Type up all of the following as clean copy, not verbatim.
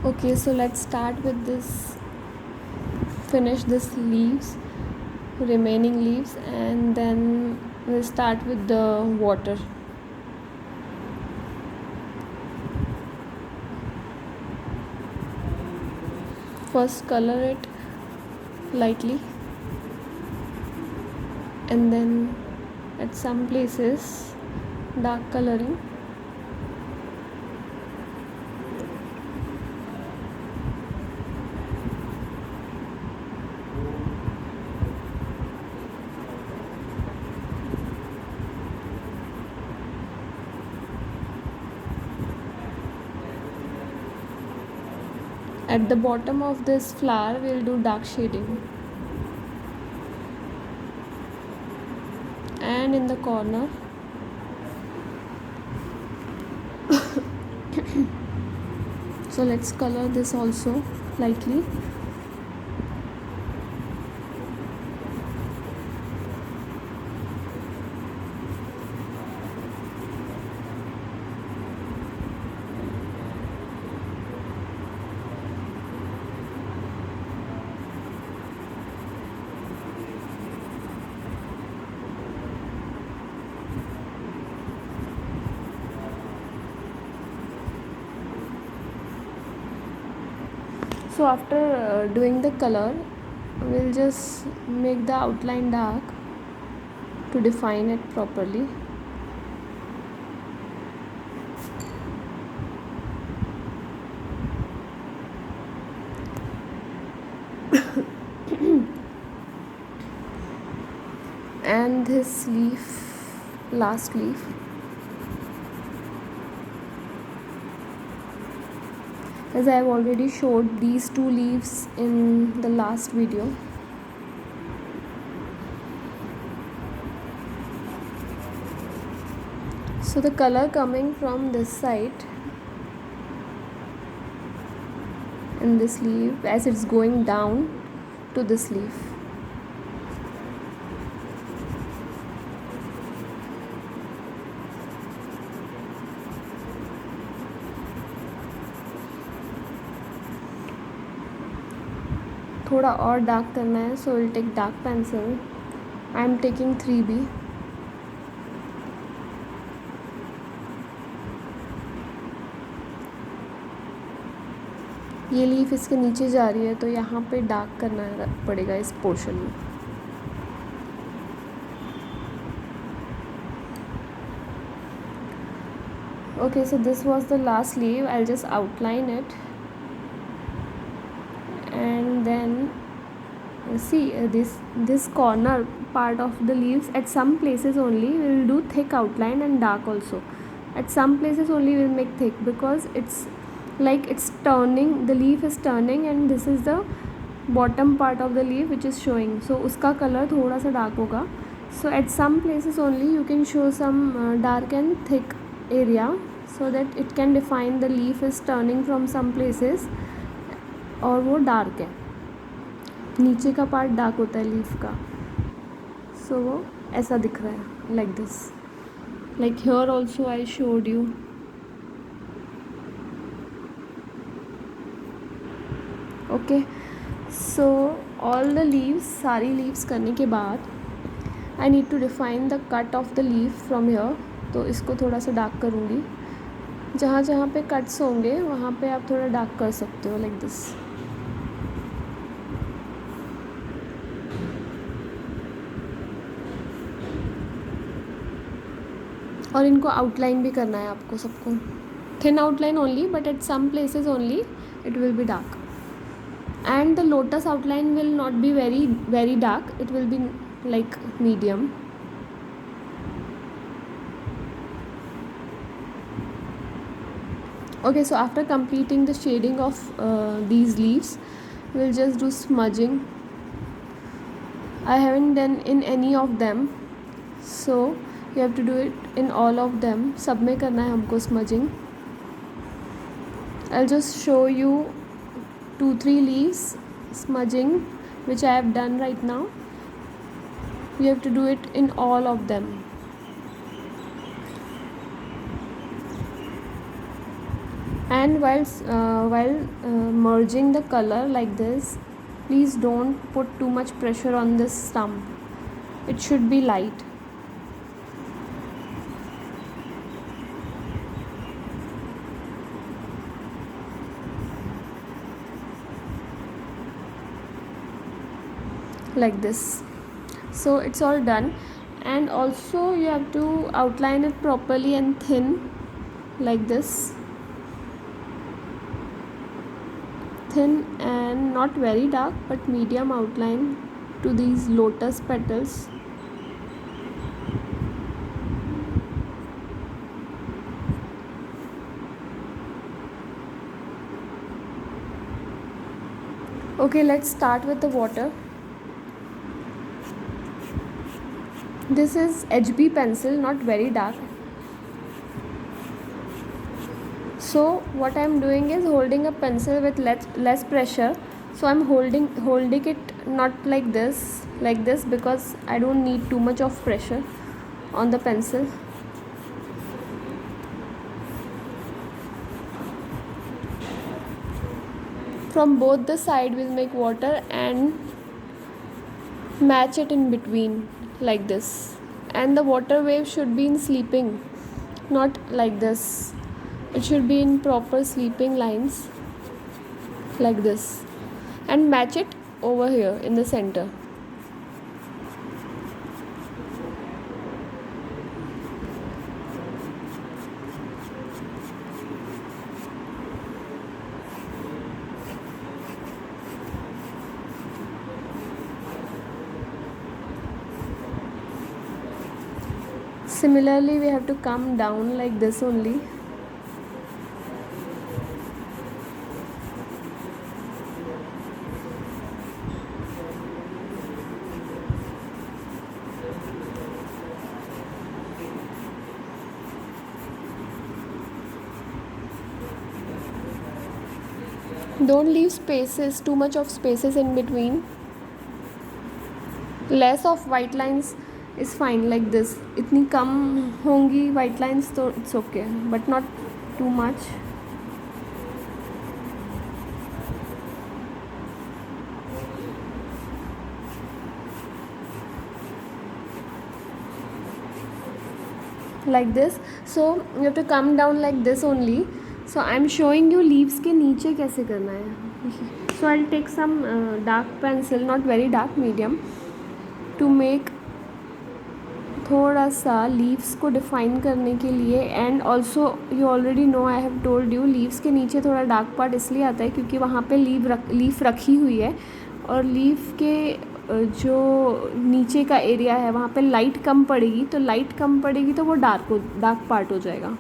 Okay, so let's start with this. Finish this leaves, remaining leaves, and then we'll start with the water. First color it lightly, and then at some places dark coloring. At the bottom of this flower we'll do dark shading, and in the corner so let's color this also lightly. So after doing the color, we'll just make the outline dark to define it properly. And this leaf, last leaf, as I have already showed these two leaves in the last video. So the color coming from this side in this leaf as it's going down to this leaf. थोड़ा और dark करना है, so we'll take dark pencil. I am taking 3B. ये leaf इसके नीचे जा रही है तो यहाँ पे डार्क करना पड़ेगा इस पोर्शन में. Okay, so this was the last leaf. I'll just outline it, and then see this corner part of the leaves. At some places only we will do thick outline and dark also. At some places only we will make thick because it's like it's turning, the leaf is turning, and this is the bottom part of the leaf which is showing, so उसका color थोड़ा सा dark होगा. So at some places only you can show some dark and thick area so that it can define the leaf is turning from some places और वो dark है. नीचे का part dark होता है लीफ का, सो वो ऐसा दिख रहा है like this. Like here also I showed you. Okay, so all the leaves, सारी लीव्स करने के बाद I need to define the cut off the leaf from here. तो इसको थोड़ा सा डार्क करूँगी. जहाँ जहाँ पे कट्स होंगे वहाँ पे आप थोड़ा डार्क कर सकते हो लाइक दिस. और इनको आउटलाइन भी करना है आपको सबको. Thin outline only, but at some places only it will be dark. And the lotus outline will not be very dark, it will be like medium. Okay, so after completing the shading of these leaves, we'll just do smudging. I haven't done in any of them, so you have to do it in all of them. सब में करना है हमको smudging. I'll just show you 2-3 leaves smudging which I have done right now. You have to do it in all of them. And while merging the color like this, please don't put too much pressure on this stump. It should be light. Like this. So it's all done. And also you have to outline it properly and thin, like this. Thin and not very dark, but medium outline to these lotus petals. Okay, let's start with the water. This is HB pencil, not very dark. So what I am doing is holding a pencil with less pressure. So I'm holding it not like this, because I don't need too much of pressure on the pencil. From both the side we'll make water and match it in between like this. And the water wave should be in sleeping, not like this. It should be in proper sleeping lines like this, and match it over here in the center. Similarly, we have to come down like this only. Don't leave spaces, too much of spaces in between. Less of white lines is fine, like this. इतनी कम होंगी white lines तो it's okay, but not too much. Like this. So you have to come down like this only. So I'm showing you leaves के नीचे कैसे करना है. So I'll take some dark pencil, not very dark, medium, to make थोड़ा सा leaves को define करने के लिए. And also you already know, I have told you, leaves के नीचे थोड़ा डार्क पार्ट इसलिए आता है क्योंकि वहाँ पे लीफ रखी हुई है, और लीफ के जो नीचे का एरिया है वहाँ पे लाइट कम पड़ेगी, तो वो डार्क पार्ट हो जाएगा.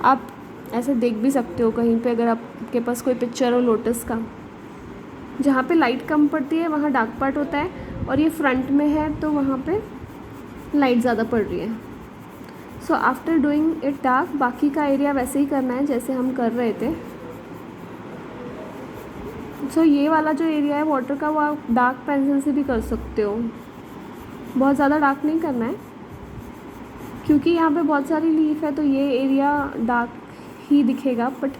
आप ऐसे देख भी सकते हो कहीं पे, अगर आपके पास कोई पिक्चर हो लोटस का, जहाँ पे लाइट कम पड़ती है वहाँ डार्क पार्ट होता है, और ये फ्रंट में है तो वहाँ पे लाइट ज़्यादा पड़ रही है. So after doing it dark, बाकी का एरिया वैसे ही करना है जैसे हम कर रहे थे. सो ये वाला जो एरिया है वाटर का, वो आप डार्क पेंसिल से भी कर सकते हो. बहुत ज़्यादा डार्क नहीं करना है क्योंकि यहाँ पे बहुत सारी लीफ है, तो ये एरिया डार्क ही दिखेगा, बट